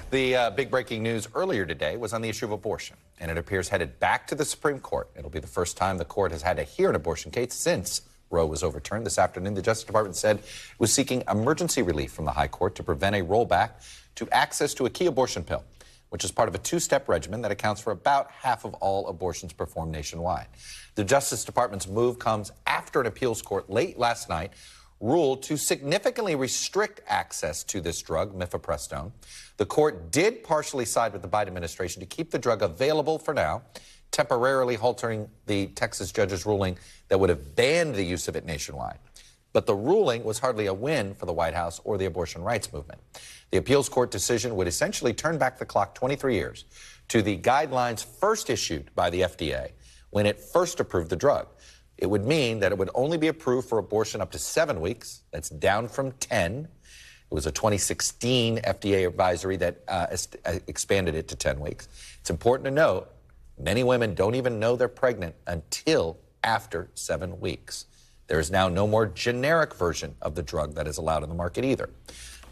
The big breaking news earlier today was on the issue of abortion, and it appears headed back to the Supreme Court. It'll be the first time the court has had to hear an abortion case since Roe was overturned. This afternoon, the Justice Department said it was seeking emergency relief from the High Court to prevent a rollback to access to a key abortion pill, which is part of a two-step regimen that accounts for about half of all abortions performed nationwide. The Justice Department's move comes after an appeals court late last night ruled to significantly restrict access to this drug, mifepristone. The court did partially side with the Biden administration to keep the drug available for now, temporarily halting the Texas judge's ruling that would have banned the use of it nationwide. But the ruling was hardly a win for the White House or the abortion rights movement. The appeals court decision would essentially turn back the clock 23 years to the guidelines first issued by the FDA when it first approved the drug. It would mean that it would only be approved for abortion up to 7 weeks. That's down from 10. It was a 2016 FDA advisory that expanded it to 10 weeks. It's important to note, many women don't even know they're pregnant until after 7 weeks. There is now no more generic version of the drug that is allowed in the market either.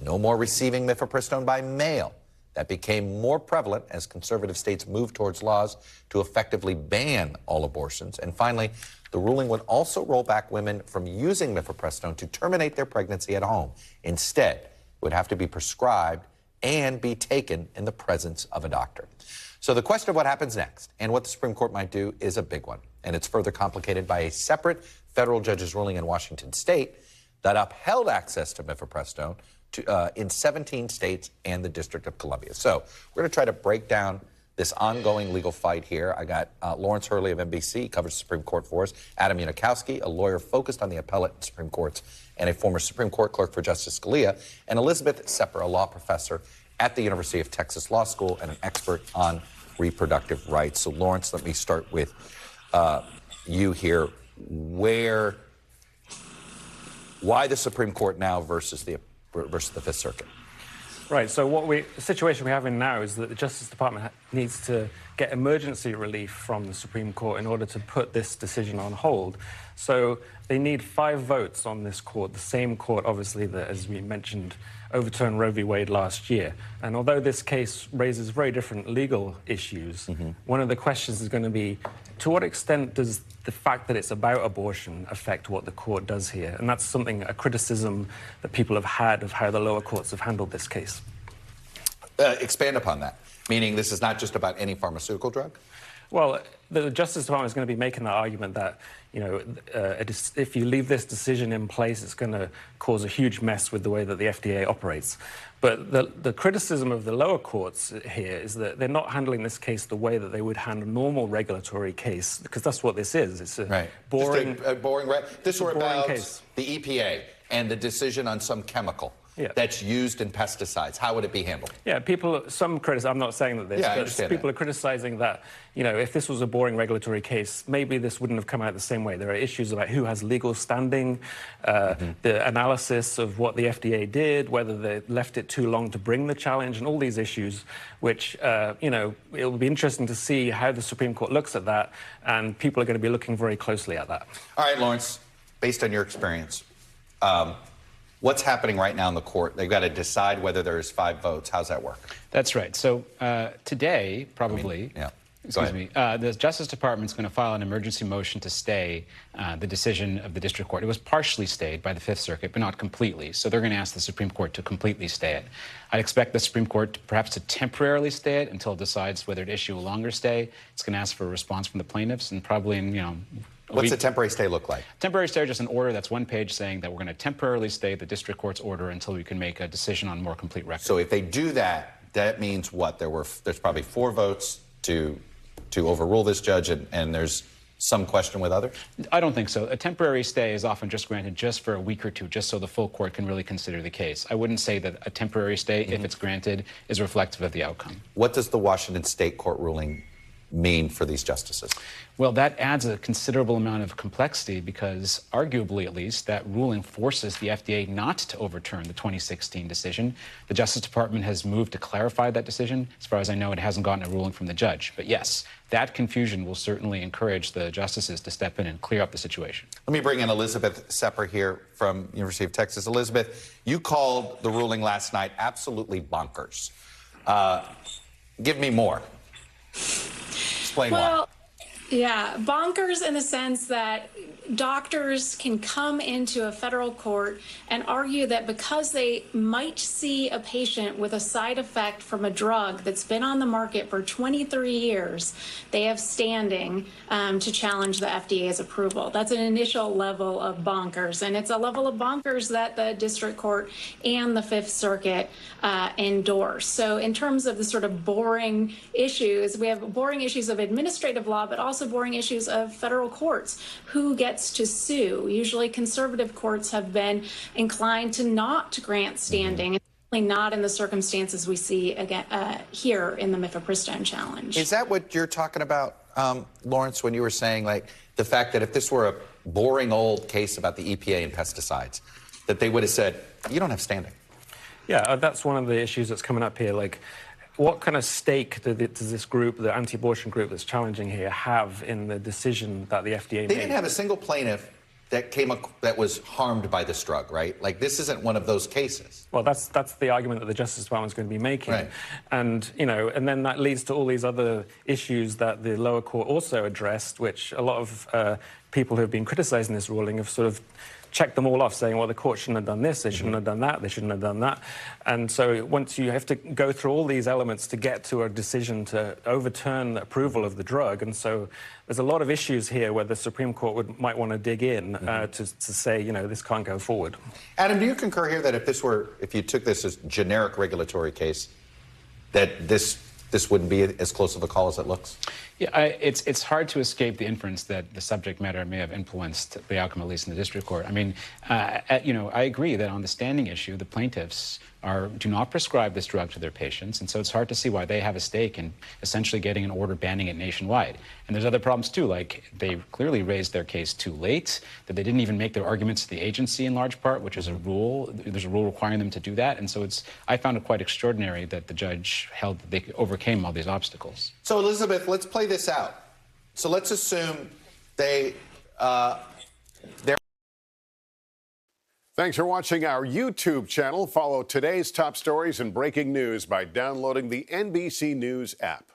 No more receiving mifepristone by mail. That became more prevalent as conservative states moved towards laws to effectively ban all abortions. And finally, the ruling would also roll back women from using mifepristone to terminate their pregnancy at home. Instead, it would have to be prescribed and be taken in the presence of a doctor. So the question of what happens next and what the Supreme Court might do is a big one. And it's further complicated by a separate federal judge's ruling in Washington state that upheld access to mifepristone in 17 states and the District of Columbia. So we're going to try to break down this ongoing legal fight here. I got Lawrence Hurley of NBC, covers the Supreme Court for us, Adam Unikowsky, a lawyer focused on the appellate and Supreme Courts, and a former Supreme Court clerk for Justice Scalia, and Elizabeth Sepper, a law professor at the University of Texas Law School and an expert on reproductive rights. So Lawrence, let me start with you here. Why the Supreme Court now versus the Fifth Circuit? Right, so the situation we have in now is that the Justice Department needs to get emergency relief from the Supreme Court in order to put this decision on hold. So they need 5 votes on this court, the same court, obviously, that, as we mentioned, overturned Roe v. Wade last year. And although this case raises very different legal issues, one of the questions is going to be, to what extent does the fact that it's about abortion affect what the court does here? And that's a criticism that people have had of how the lower courts have handled this case. Expand upon that, meaning this is not just about any pharmaceutical drug? Well, the Justice Department is going to be making that argument that, if you leave this decision in place, it's going to cause a huge mess with the way that the FDA operates. But the criticism of the lower courts here is that they're not handling this case the way that they would handle a normal regulatory case, because that's what this is. It's a boring, This were about case. The EPA and the decision on some chemical that's used in pesticides. How would it be handled? Yeah, some critics, I'm not saying that but people are criticizing that, if this was a boring regulatory case, maybe this wouldn't have come out the same way. There are issues about who has legal standing, the analysis of what the FDA did, whether they left it too long to bring the challenge, and all these issues, which, it'll be interesting to see how the Supreme Court looks at that, and people are going to be looking very closely at that. All right, Lawrence, based on your experience, what's happening right now in the court? They've got to decide whether there's 5 votes. How's that work? That's right. So today, probably, the Justice Department's going to file an emergency motion to stay the decision of the district court. It was partially stayed by the Fifth Circuit, but not completely. So they're going to ask the Supreme Court to completely stay it. I'd expect the Supreme Court perhaps to temporarily stay it until it decides whether to issue a longer stay. It's going to ask for a response from the plaintiffs, and probably in, What's a temporary stay look like? Temporary stay is just an order that's one page saying that we're going to temporarily stay the district court's order until we can make a decision on more complete record. So if they do that, that means what? There's probably 4 votes to overrule this judge, and there's some question with others? I don't think so. A temporary stay is often just granted just for a week or two, just so the full court can really consider the case. I wouldn't say that a temporary stay, if it's granted, is reflective of the outcome. What does the Washington State Court ruling mean for these justices? Well, that adds a considerable amount of complexity because, arguably at least, that ruling forces the FDA not to overturn the 2016 decision. The Justice Department has moved to clarify that decision. As far as I know, it hasn't gotten a ruling from the judge. But yes, that confusion will certainly encourage the justices to step in and clear up the situation. Let me bring in Elizabeth Sepper here from University of Texas. Elizabeth, you called the ruling last night absolutely bonkers. Give me more. Explain why. Yeah, bonkers in the sense that doctors can come into a federal court and argue that because they might see a patient with a side effect from a drug that's been on the market for 23 years, they have standing to challenge the FDA's approval. That's an initial level of bonkers, and it's a level of bonkers that the district court and the Fifth Circuit endorse. So in terms of the sort of boring issues, we have boring issues of administrative law, but also boring issues of federal courts. Who gets to sue? Usually conservative courts have been inclined to not grant standing, not in the circumstances we see again here in the mifepristone challenge. Is that what you're talking about, Lawrence, when you were saying, like, the fact that if this were a boring old case about the EPA and pesticides, that they would have said, you don't have standing? Yeah, that's one of the issues that's coming up here. Like, what kind of stake does this group, the anti-abortion group that's challenging here, have in the decision that the FDA made? They didn't have a single plaintiff that was harmed by this drug, right? Like, this isn't one of those cases. Well, that's the argument that the Justice Department is going to be making. Right. And, you know, and then that leads to all these other issues that the lower court also addressed, which a lot of people who have been criticizing this ruling have sort of checked them all off, saying, well, the court shouldn't have done this, they shouldn't have done that, they shouldn't have done that. And so once you have to go through all these elements to get to a decision to overturn the approval of the drug, and so there's a lot of issues here where the Supreme Court might want to dig in to say, you know, this can't go forward. Adam, do you concur here that if you took this as generic regulatory case, that this wouldn't be as close of a call as it looks? Yeah, it's hard to escape the inference that the subject matter may have influenced the outcome, at least in the district court. I mean, you know, I agree that on the standing issue, the plaintiffs do not prescribe this drug to their patients, and so it's hard to see why they have a stake in essentially getting an order banning it nationwide. And there's other problems too, like they clearly raised their case too late, that they didn't even make their arguments to the agency in large part, which is a rule. There's a rule requiring them to do that, and so I found it quite extraordinary that the judge held that they overcame all these obstacles. So, Elizabeth, let's play this out. So let's assume they're... Thanks for watching our YouTube channel. Follow today's top stories and breaking news by downloading the NBC News app.